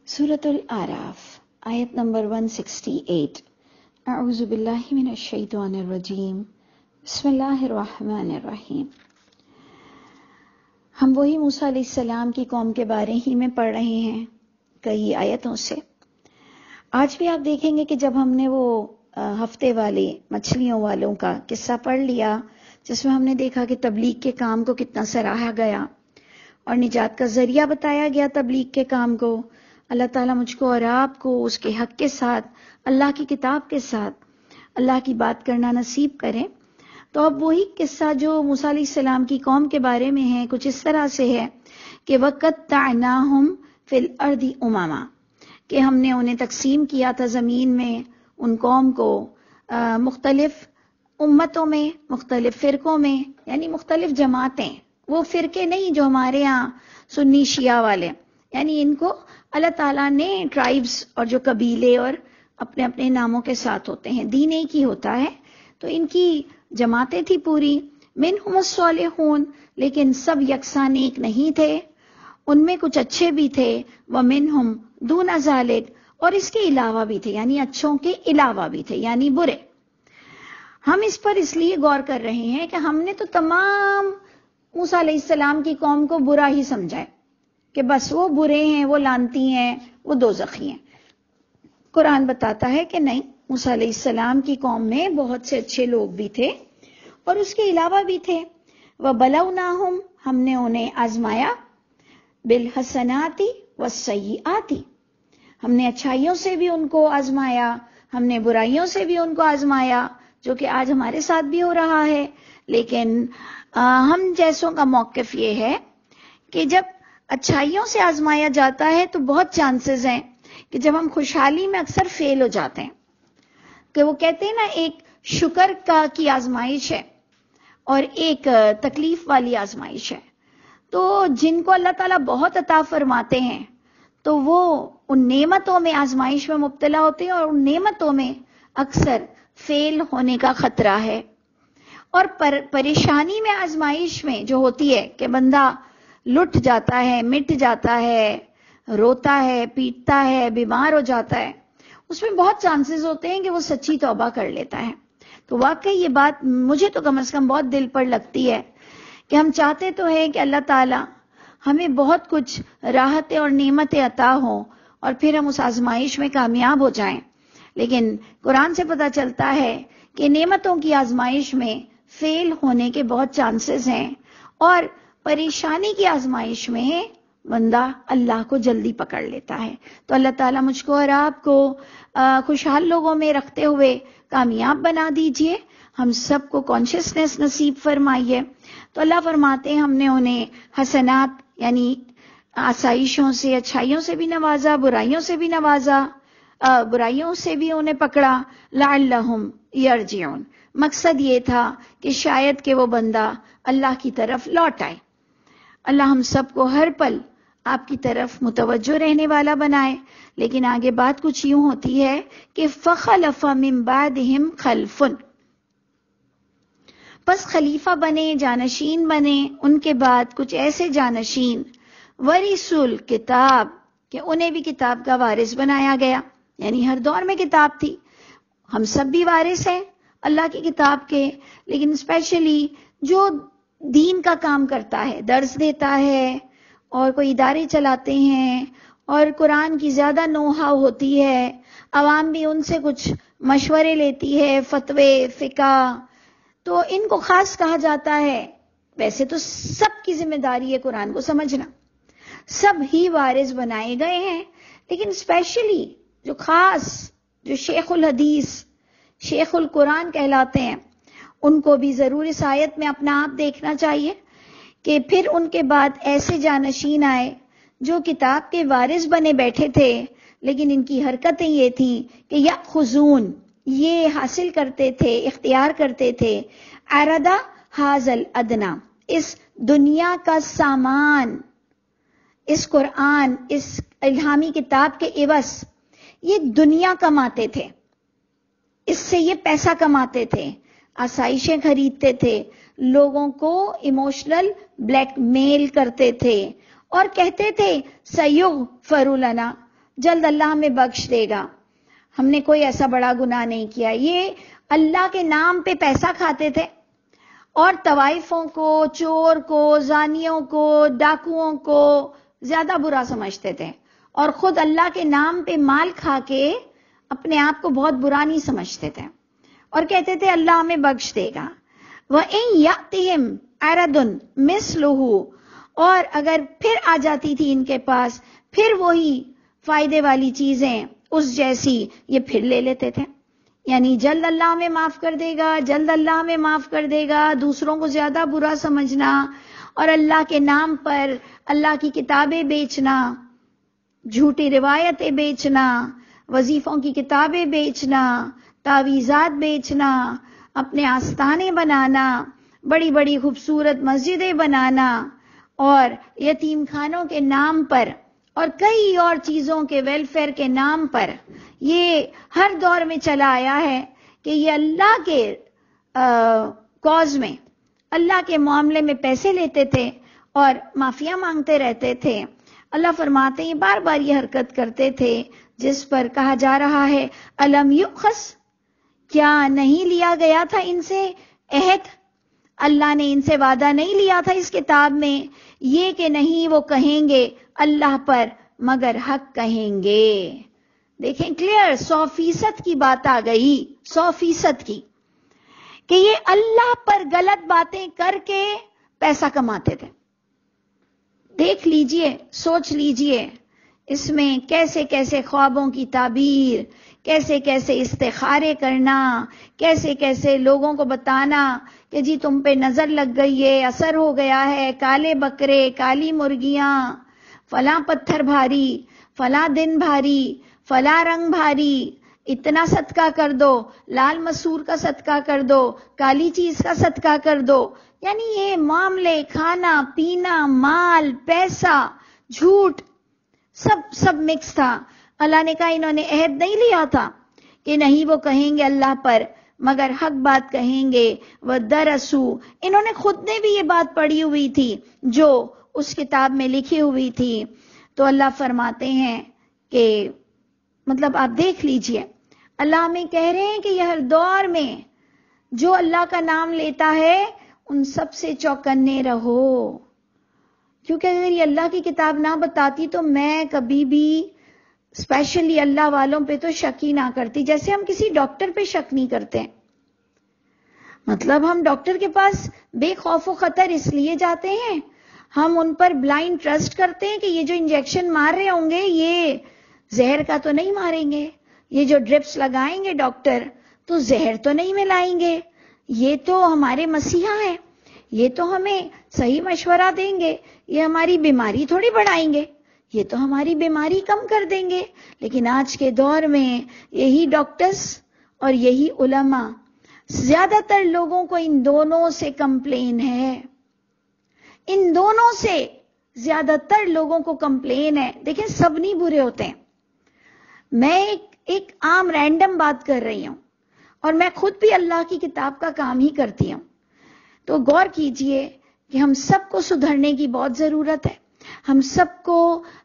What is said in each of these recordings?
سورۃ الاعراف آیت نمبر 168۔ اعوذ باللہ من الشیطان الرجیم، بسم اللہ الرحمن الرحیم۔ ہم وہی موسیٰ علیہ السلام کی قوم کے بارے ہی میں پڑھ رہے ہیں کئی آیتوں سے۔ آج بھی آپ دیکھیں گے کہ جب ہم نے وہ ہفتے والے مچھلیوں والوں کا قصہ پڑھ لیا، جس میں ہم نے دیکھا کہ تبلیغ کے کام کو کتنا سراہا گیا اور نجات کا ذریعہ بتایا گیا تبلیغ کے کام کو۔ اللہ تعالیٰ مجھ کو اور آپ کو اس کے حق کے ساتھ، اللہ کی کتاب کے ساتھ اللہ کی بات کرنا نصیب کریں۔ تو اب وہی قصہ جو موسیٰ علیہ السلام کی قوم کے بارے میں ہے، کچھ اس طرح سے ہے کہ وَقَطَّعْنَاهُمْ فِي الْأَرْضِ أُمَمًا، کہ ہم نے انہیں تقسیم کیا تھا زمین میں، ان قوم کو مختلف امتوں میں، مختلف فرقوں میں، یعنی مختلف جماعتیں۔ وہ فرقے نہیں جو ہمارے ہاں سنی شیعہ والے، یعنی ان کو اللہ تعالیٰ نے ٹرائبز اور جو قبیلے اور اپنے اپنے ناموں کے ساتھ ہوتے ہیں، دین ایک ہی ہوتا ہے، تو ان کی جماعتیں تھی پوری۔ منہم الصالحون، لیکن سب یکساں نیک نہیں تھے، ان میں کچھ اچھے بھی تھے، ومنہم دون ذالک، اور اس کے علاوہ بھی تھے، یعنی اچھوں کے علاوہ بھی تھے، یعنی برے۔ ہم اس پر اس لیے غور کر رہے ہیں کہ ہم نے تو تمام موسیٰ علیہ السلام کی قوم کو برا ہی سمجھا ہے کہ بس وہ برے ہیں، وہ لعنتی ہیں، وہ دوزخی ہیں۔ قرآن بتاتا ہے کہ نہیں، موسیٰ علیہ السلام کی قوم میں بہت سے اچھے لوگ بھی تھے اور اس کے علاوہ بھی تھے۔ وَبَلَوْنَاهُمْ، ہم نے انہیں آزمایا، بِالْحَسَنَاتِ وَالسَّيِّئَاتِ، ہم نے اچھائیوں سے بھی ان کو آزمایا، ہم نے برائیوں سے بھی ان کو آزمایا، جو کہ آج ہمارے ساتھ بھی ہو رہا ہے۔ لیکن ہم جیسوں کا موقف یہ ہے کہ جب اچھائیوں سے آزمایا جاتا ہے تو بہت چانسز ہیں کہ جب ہم خوشحالی میں اکثر فیل ہو جاتے ہیں، کہ وہ کہتے ہیں نا ایک شکر کی آزمائش ہے اور ایک تکلیف والی آزمائش ہے۔ تو جن کو اللہ تعالیٰ بہت عطا فرماتے ہیں تو وہ ان نعمتوں میں آزمائش میں مبتلا ہوتے ہیں، اور ان نعمتوں میں اکثر فیل ہونے کا خطرہ ہے۔ اور پریشانی میں، آزمائش میں جو ہوتی ہے کہ بندہ لٹ جاتا ہے، مٹ جاتا ہے، روتا ہے، پیٹتا ہے، بیمار ہو جاتا ہے، اس میں بہت چانسز ہوتے ہیں کہ وہ سچی توبہ کر لیتا ہے۔ تو واقعی یہ بات مجھے تو کم از کم بہت دل پر لگتی ہے کہ ہم چاہتے تو ہیں کہ اللہ تعالیٰ ہمیں بہت کچھ راحتیں اور نعمتیں عطا ہوں اور پھر ہم اس آزمائش میں کامیاب ہو جائیں، لیکن قرآن سے پتہ چلتا ہے کہ نعمتوں کی آزمائش میں فیل ہونے کے بہت چانسز ہیں، اور پریشانی کی آزمائش میں بندہ اللہ کو جلدی پکڑ لیتا ہے۔ تو اللہ تعالیٰ مجھ کو اور آپ کو خوشحال لوگوں میں رکھتے ہوئے کامیاب بنا دیجئے، ہم سب کو کانشسنس نصیب فرمائیے۔ تو اللہ فرماتے ہیں ہم نے انہیں حسنات یعنی آسائشوں سے، اچھائیوں سے بھی نوازا، برائیوں سے بھی نوازا، برائیوں سے بھی انہیں پکڑا، لعلہم یرجعون، مقصد یہ تھا کہ شاید کہ وہ بندہ اللہ کی طرف لوٹ آئے۔ اللہ ہم سب کو ہر پل آپ کی طرف متوجہ رہنے والا بنائے۔ لیکن آگے بات کچھ یوں ہوتی ہے کہ فخلف من بعدہم خلف، پس خلیفہ بنے، جانشین بنے ان کے بعد کچھ ایسے جانشین، ورثوا الکتاب، کہ انہیں بھی کتاب کا وارث بنایا گیا، یعنی ہر دور میں کتاب تھی، ہم سب بھی وارث ہیں اللہ کی کتاب کے، لیکن اسپیشلی جو دین کا کام کرتا ہے، درس دیتا ہے اور کوئی ادارے چلاتے ہیں اور قرآن کی زیادہ نو ہاؤ ہوتی ہے، عوام بھی ان سے کچھ مشورے لیتی ہے، فتوے، فقہ، تو ان کو خاص کہا جاتا ہے۔ ویسے تو سب کی ذمہ داری ہے قرآن کو سمجھنا، سب ہی وارث بنائے گئے ہیں، لیکن اسپیشلی جو خاص، جو شیخ الحدیث، شیخ القرآن کہلاتے ہیں، ان کو بھی ضرور اس آیت میں اپنا آپ دیکھنا چاہیے کہ پھر ان کے بعد ایسے جانشین آئے جو کتاب کے وارث بنے بیٹھے تھے، لیکن ان کی حرکتیں یہ تھی کہ یأخذون، یہ حاصل کرتے تھے، اختیار کرتے تھے، عرض ھذا الادنی، اس دنیا کا سامان، اس قرآن، اس الہامی کتاب کے عوض یہ دنیا کماتے تھے، اس سے یہ پیسہ کماتے تھے، آسائشیں خریدتے تھے، لوگوں کو ایموشنل بلیک میل کرتے تھے اور کہتے تھے سیغفر لنا، جلد اللہ ہمیں بخش دے گا، ہم نے کوئی ایسا بڑا گناہ نہیں کیا. یہ اللہ کے نام پہ پیسہ کھاتے تھے اور طوائفوں کو، چور کو، زانیوں کو، ڈاکوؤں کو زیادہ برا سمجھتے تھے، اور خود اللہ کے نام پہ مال کھا کے اپنے آپ کو بہت برا نہیں سمجھتے تھے، اور کہتے تھے اللہ ہمیں بخش دے گا. وَإِن يَأْتِهِمْ عَرَضٌ مِثْلُهُ، اور اگر پھر آ جاتی تھی ان کے پاس پھر وہی فائدے والی چیزیں اس جیسی، یہ پھر لے لیتے تھے. یعنی جلد اللہ ہمیں معاف کر دے گا، جلد اللہ ہمیں معاف کر دے گا، دوسروں کو زیادہ برا سمجھنا اور اللہ کے نام پر اللہ کی کتابیں بیچنا، جھوٹی روایتیں بیچنا، وظیفوں کی کتابیں بیچنا، تعویذات بیچنا، اپنے آستانے بنانا، بڑی بڑی خوبصورت مسجدیں بنانا، اور یتیم خانوں کے نام پر اور کئی اور چیزوں کے ویلفیئر کے نام پر یہ ہر دور میں چلا آیا ہے کہ یہ اللہ کے کاز میں، اللہ کے معاملے میں پیسے لیتے تھے اور معافیاں مانگتے رہتے تھے. اللہ فرماتے ہیں بار بار یہ حرکت کرتے تھے، جس پر کہا جا رہا ہے الم یؤخذ، کیا نہیں لیا گیا تھا ان سے عہد؟ اللہ نے ان سے وعدہ نہیں لیا تھا اس کتاب میں یہ کہ نہیں وہ کہیں گے اللہ پر مگر حق کہیں گے. دیکھیں کلیئر 100% کی بات آ گئی، 100% کی، کہ یہ اللہ پر غلط باتیں کر کے پیسہ کماتے تھے. دیکھ لیجئے، سوچ لیجئے اس میں کیسے کیسے خوابوں کی تعبیر، کیسے کیسے استخارے کرنا، کیسے کیسے لوگوں کو بتانا کہ جی تم پہ نظر لگ گئی ہے، اثر ہو گیا ہے، کالے بکرے، کالی مرغیاں، فلاں پتھر بھاری، فلاں دن بھاری، فلاں رنگ بھاری، اتنا صدقہ کر دو، لال مسور کا صدقہ کر دو، کالی چیز کا صدقہ کر دو. یعنی یہ معاملے، کھانا پینا، مال، پیسہ، جھوٹ، سب مکس تھا. اللہ نے کہا انہوں نے عہد نہیں لیا تھا کہ نہیں وہ کہیں گے اللہ پر مگر حق بات کہیں گے. وَدَرَسُوا، انہوں نے خود نے بھی یہ بات پڑھی ہوئی تھی جو اس کتاب میں لکھی ہوئی تھی. تو اللہ فرماتے ہیں کہ مطلب آپ دیکھ لیجئے، اللہ ہمیں کہہ رہے ہیں کہ یہ ہر دور میں جو اللہ کا نام لیتا ہے ان سب سے چوکنے رہو. کیونکہ اگر یہ اللہ کی کتاب نہ بتاتی تو میں کبھی بھی اسپیشلی اللہ والوں پہ تو شک ہی نہ کرتی، جیسے ہم کسی ڈاکٹر پہ شک نہیں کرتے. مطلب ہم ڈاکٹر کے پاس بے خوف و خطر اس لیے جاتے ہیں، ہم ان پر بلائنڈ ٹرسٹ کرتے ہیں کہ یہ جو انجیکشن مار رہے ہوں گے یہ زہر کا تو نہیں ماریں گے، یہ جو ڈرپس لگائیں گے ڈاکٹر تو زہر تو نہیں ملائیں گے، یہ تو ہمارے مسیحا ہیں، یہ تو ہمیں صحیح مشورہ دیں گے، یہ ہماری بیماری تھوڑی بڑھائیں گے، یہ تو ہماری بیماری کم کر دیں گے. لیکن آج کے دور میں یہی ڈاکٹرز اور یہی علماء، زیادہ تر لوگوں کو ان دونوں سے کمپلین ہے، ان دونوں سے زیادہ تر لوگوں کو کمپلین ہے. دیکھیں سب نہیں برے ہوتے ہیں، میں ایک عام رینڈم بات کر رہی ہوں اور میں خود بھی اللہ کی کتاب کا کام ہی کرتی ہوں. تو غور کیجئے کہ ہم سب کو سدھرنے کی بہت ضرورت ہے، ہم سب کو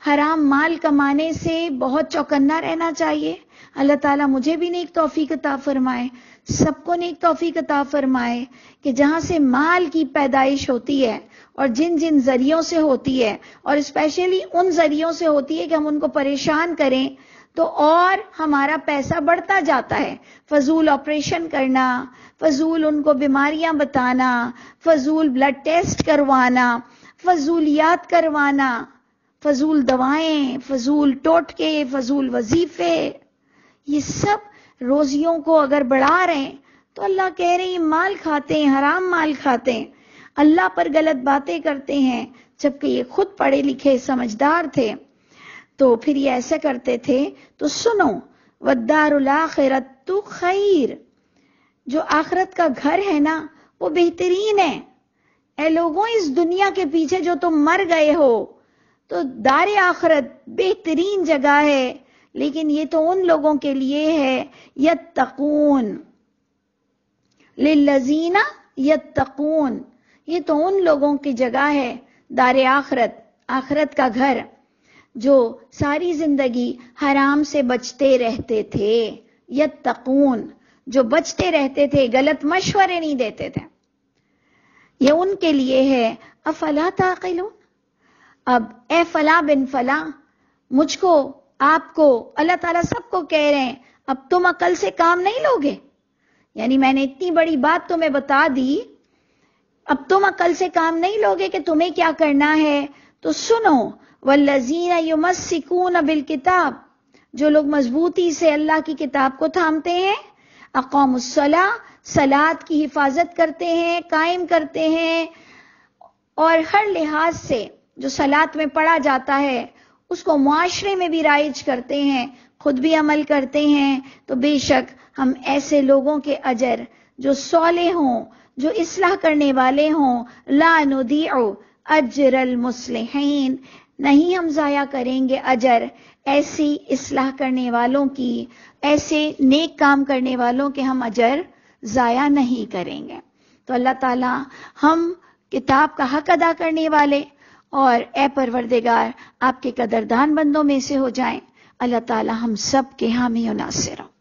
حرام مال کمانے سے بہت چوکنا رہنا چاہیے. اللہ تعالیٰ مجھے بھی نیک توفیق عطا فرمائے، سب کو نیک توفیق عطا فرمائے کہ جہاں سے مال کی پیدائش ہوتی ہے اور جن جن ذریعوں سے ہوتی ہے، اور اسپیشلی ان ذریعوں سے ہوتی ہے کہ ہم ان کو پریشان کریں تو اور ہمارا پیسہ بڑھتا جاتا ہے. فضول آپریشن کرنا، فضول ان کو بیماریاں بتانا، فضول بلڈ ٹیسٹ کروانا، فضولیات کروانا، فضول دوائیں، فضول ٹوٹکے، فضول وظیفے، یہ سب روزیوں کو اگر بڑھا رہے ہیں تو اللہ کہہ رہے ہیں مال کھاتے ہیں، حرام مال کھاتے ہیں، اللہ پر غلط باتیں کرتے ہیں، جبکہ یہ خود پڑھے لکھے سمجھدار تھے. تو پھر یہ ایسے کرتے تھے. تو سنو، وَالدَّارُ الْآخِرَةُ خَيْرٌ، جو آخرت کا گھر ہے نا وہ بہترین ہے. اے لوگوں اس دنیا کے پیچھے جو تم مر گئے ہو تو دار آخرت بہترین جگہ ہے، لیکن یہ تو ان لوگوں کے لیے ہے یتقون، للذین یتقون، یہ تو ان لوگوں کی جگہ ہے دار آخرت، آخرت کا گھر جو ساری زندگی حرام سے بچتے رہتے تھے، یتقون، جو بچتے رہتے تھے، غلط مشورے نہیں دیتے تھے، یہ ان کے لیے ہے افلا تعقلون۔ اب اے فلاں بن فلاں، مجھ کو، آپ کو، اللہ تعالیٰ سب کو کہہ رہے ہیں اب تم عقل سے کام نہیں لوگے، یعنی میں نے اتنی بڑی بات تمہیں بتا دی، اب تم عقل سے کام نہیں لوگے کہ تمہیں کیا کرنا ہے؟ تو سنو، والذین یمسکون بالکتاب، جو لوگ مضبوطی سے اللہ کی کتاب کو تھامتے ہیں، اقاموا الصلاۃ، صلاۃ کی حفاظت کرتے ہیں، قائم کرتے ہیں، اور ہر لحاظ سے جو صلاۃ میں پڑھا جاتا ہے اس کو معاشرے میں بھی رائج کرتے ہیں، خود بھی عمل کرتے ہیں، تو بے شک ہم ایسے لوگوں کے اجر جو صالح ہوں، جو اصلاح کرنے والے ہوں، لا نضیع اجر المصلحین، نہیں ہم ضائع کریں گے اجر ایسی اصلاح کرنے والوں کی، ایسے نیک کام کرنے والوں کے ہم اجر ضائع نہیں کریں گے۔ تو اللہ تعالی ہم کتاب کا حق ادا کرنے والے اور اے پروردگار آپ کے قدردان بندوں میں سے ہو جائیں۔ اللہ تعالی ہم سب کے حامی و ناصر ہوں۔